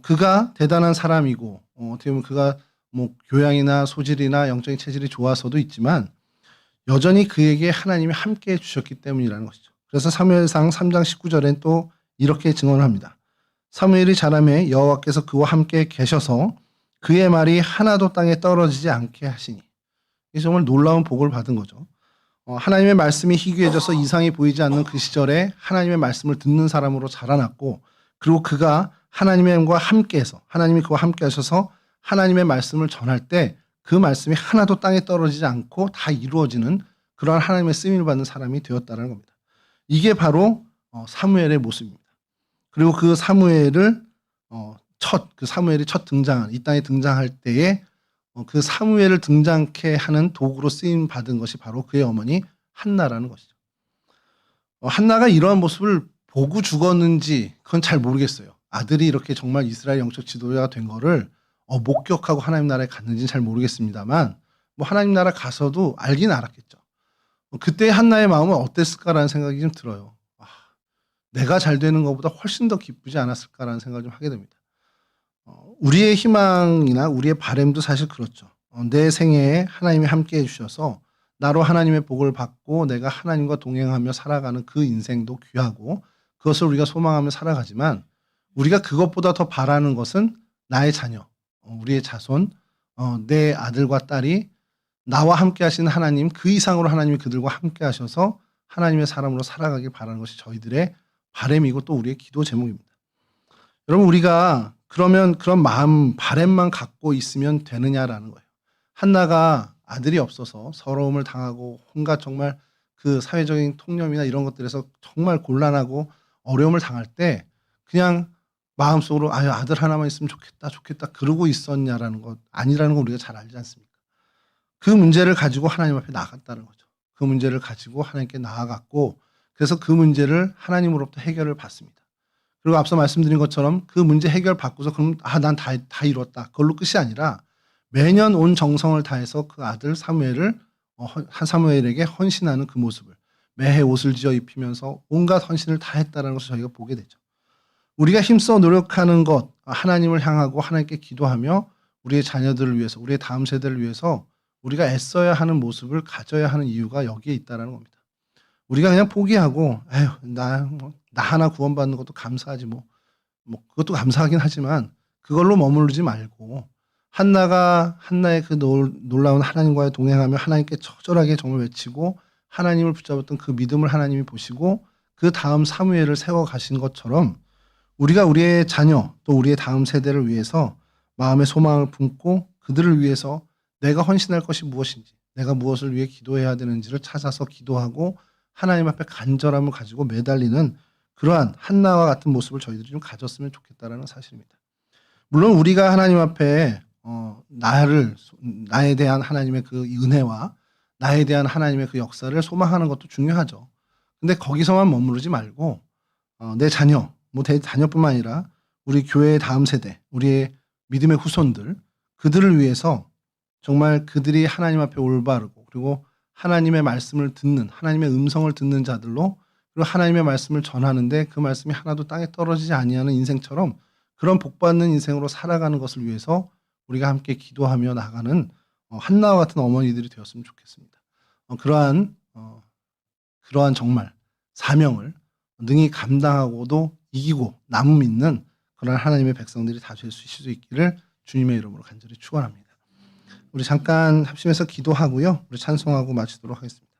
S1: 그가 대단한 사람이고 어떻게 보면 그가 교양이나 소질이나 영적인 체질이 좋아서도 있지만 여전히 그에게 하나님이 함께해 주셨기 때문이라는 것이죠. 그래서 사무엘상 3장 19절엔 또 이렇게 증언합니다. 사무엘이 자라매 여호와께서 그와 함께 계셔서 그의 말이 하나도 땅에 떨어지지 않게 하시니. 이게 정말 놀라운 복을 받은 거죠. 하나님의 말씀이 희귀해져서 이상이 보이지 않는 그 시절에 하나님의 말씀을 듣는 사람으로 자라났고, 그리고 그가 하나님과 함께해서, 하나님이 그와 함께 하셔서 하나님의 말씀을 전할 때 그 말씀이 하나도 땅에 떨어지지 않고 다 이루어지는 그러한 하나님의 쓰임을 받는 사람이 되었다는 겁니다. 이게 바로 사무엘의 모습입니다. 그리고 그 사무엘을 사무엘이 첫 등장한, 이 땅에 등장할 때에 그 사무엘을 등장케 하는 도구로 쓰임 받은 것이 바로 그의 어머니 한나라는 것이죠. 한나가 이러한 모습을 보고 죽었는지 그건 잘 모르겠어요. 아들이 이렇게 정말 이스라엘 영적 지도자가 된 거를 목격하고 하나님 나라에 갔는지는 잘 모르겠습니다만 하나님 나라 가서도 알긴 알았겠죠. 그때 한나의 마음은 어땠을까라는 생각이 좀 들어요. 내가 잘 되는 것보다 훨씬 더 기쁘지 않았을까라는 생각을 좀 하게 됩니다. 우리의 희망이나 우리의 바람도 사실 그렇죠. 내 생애에 하나님이 함께 해주셔서 나로 하나님의 복을 받고 내가 하나님과 동행하며 살아가는 그 인생도 귀하고 그것을 우리가 소망하며 살아가지만, 우리가 그것보다 더 바라는 것은 나의 자녀, 우리의 자손, 내 아들과 딸이 나와 함께 하시는 하나님, 그 이상으로 하나님이 그들과 함께 하셔서 하나님의 사람으로 살아가길 바라는 것이 저희들의 바람이고 또 우리의 기도 제목입니다. 여러분, 우리가 그러면 그런 마음, 바람만 갖고 있으면 되느냐라는 거예요. 한나가 아들이 없어서 서러움을 당하고 온갖 정말 그 사회적인 통념이나 이런 것들에서 정말 곤란하고 어려움을 당할 때 그냥 마음속으로 아들 하나만 있으면 좋겠다 그러고 있었냐라는 것 아니라는 거 우리가 잘 알지 않습니까? 그 문제를 가지고 하나님 앞에 나아갔다는 거죠. 그 문제를 가지고 하나님께 나아갔고, 그래서 그 문제를 하나님으로부터 해결을 받습니다. 그리고 앞서 말씀드린 것처럼 그 문제 해결 받고서 그럼 난 다 이뤘다, 그걸로 끝이 아니라 매년 온 정성을 다해서 그 아들 사무엘에게 헌신하는 그 모습을, 매해 옷을 지어 입히면서 온갖 헌신을 다 했다는 것을 저희가 보게 되죠. 우리가 힘써 노력하는 것, 하나님을 향하고 하나님께 기도하며 우리의 자녀들을 위해서, 우리의 다음 세대를 위해서 우리가 애써야 하는 모습을 가져야 하는 이유가 여기에 있다는 겁니다. 우리가 그냥 포기하고 나 하나 구원받는 것도 감사하지 그것도 감사하긴 하지만 그걸로 머무르지 말고 한나의 그 놀라운 하나님과의 동행하며 하나님께 처절하게 정말 외치고 하나님을 붙잡았던 그 믿음을 하나님이 보시고 그 다음 사무엘을 세워 가신 것처럼 우리가 우리의 자녀 또 우리의 다음 세대를 위해서 마음의 소망을 품고 그들을 위해서 내가 헌신할 것이 무엇인지, 내가 무엇을 위해 기도해야 되는지를 찾아서 기도하고 하나님 앞에 간절함을 가지고 매달리는 그러한 한나와 같은 모습을 저희들이 좀 가졌으면 좋겠다라는 사실입니다. 물론 우리가 하나님 앞에 나에 대한 하나님의 그 은혜와 나에 대한 하나님의 그 역사를 소망하는 것도 중요하죠. 근데 거기서만 머무르지 말고 내 자녀, 내 자녀뿐만 아니라 우리 교회의 다음 세대, 우리의 믿음의 후손들, 그들을 위해서 정말 그들이 하나님 앞에 올바르고 그리고 하나님의 말씀을 듣는, 하나님의 음성을 듣는 자들로, 그리고 하나님의 말씀을 전하는데 그 말씀이 하나도 땅에 떨어지지 아니하는 인생처럼 그런 복받는 인생으로 살아가는 것을 위해서 우리가 함께 기도하며 나가는 한나와 같은 어머니들이 되었으면 좋겠습니다. 그러한 정말 사명을 능히 감당하고도 이기고 나무 믿는 그런 하나님의 백성들이 다 될 수 있기를 주님의 이름으로 간절히 축원합니다. 우리 잠깐 합심해서 기도하고요. 우리 찬송하고 마치도록 하겠습니다.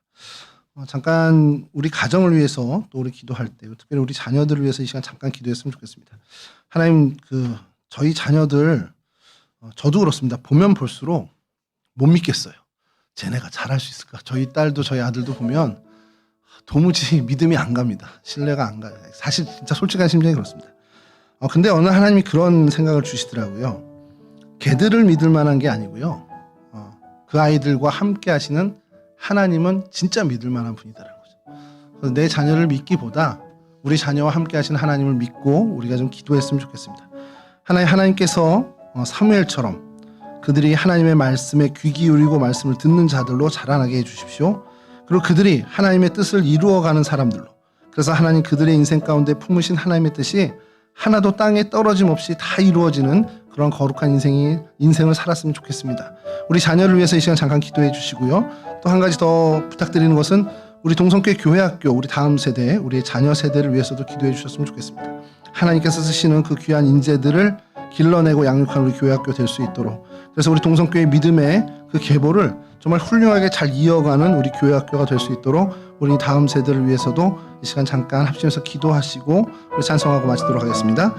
S1: 잠깐 우리 가정을 위해서 또 우리 기도할 때 특별히 우리 자녀들을 위해서 이 시간 잠깐 기도했으면 좋겠습니다. 하나님 저희 자녀들 저도 그렇습니다. 보면 볼수록 못 믿겠어요. 쟤네가 잘할 수 있을까? 저희 딸도 저희 아들도 보면 도무지 믿음이 안 갑니다. 신뢰가 안 가요. 사실 진짜 솔직한 심정이 그렇습니다. 근데 어느 하나님이 그런 생각을 주시더라고요. 걔들을 믿을 만한 게 아니고요. 그 아이들과 함께 하시는 하나님은 진짜 믿을 만한 분이다라는 거죠. 그래서 내 자녀를 믿기보다 우리 자녀와 함께 하시는 하나님을 믿고 우리가 좀 기도했으면 좋겠습니다. 하나님께서 사무엘처럼 그들이 하나님의 말씀에 귀 기울이고 말씀을 듣는 자들로 자라나게 해주십시오. 그리고 그들이 하나님의 뜻을 이루어가는 사람들로, 그래서 하나님 그들의 인생 가운데 품으신 하나님의 뜻이 하나도 땅에 떨어짐 없이 다 이루어지는 그런 거룩한 인생을 살았으면 좋겠습니다. 우리 자녀를 위해서 이 시간 잠깐 기도해 주시고요. 또 한 가지 더 부탁드리는 것은 우리 동성교회 교회학교, 우리 다음 세대, 우리의 자녀 세대를 위해서도 기도해 주셨으면 좋겠습니다. 하나님께서 쓰시는 그 귀한 인재들을 길러내고 양육하는 우리 교회학교 될 수 있도록, 그래서 우리 동성교회 믿음의 그 계보를 정말 훌륭하게 잘 이어가는 우리 교회학교가 될 수 있도록 우리 다음 세대를 위해서도 이 시간 잠깐 합심해서 기도하시고 우리 찬송하고 마치도록 하겠습니다.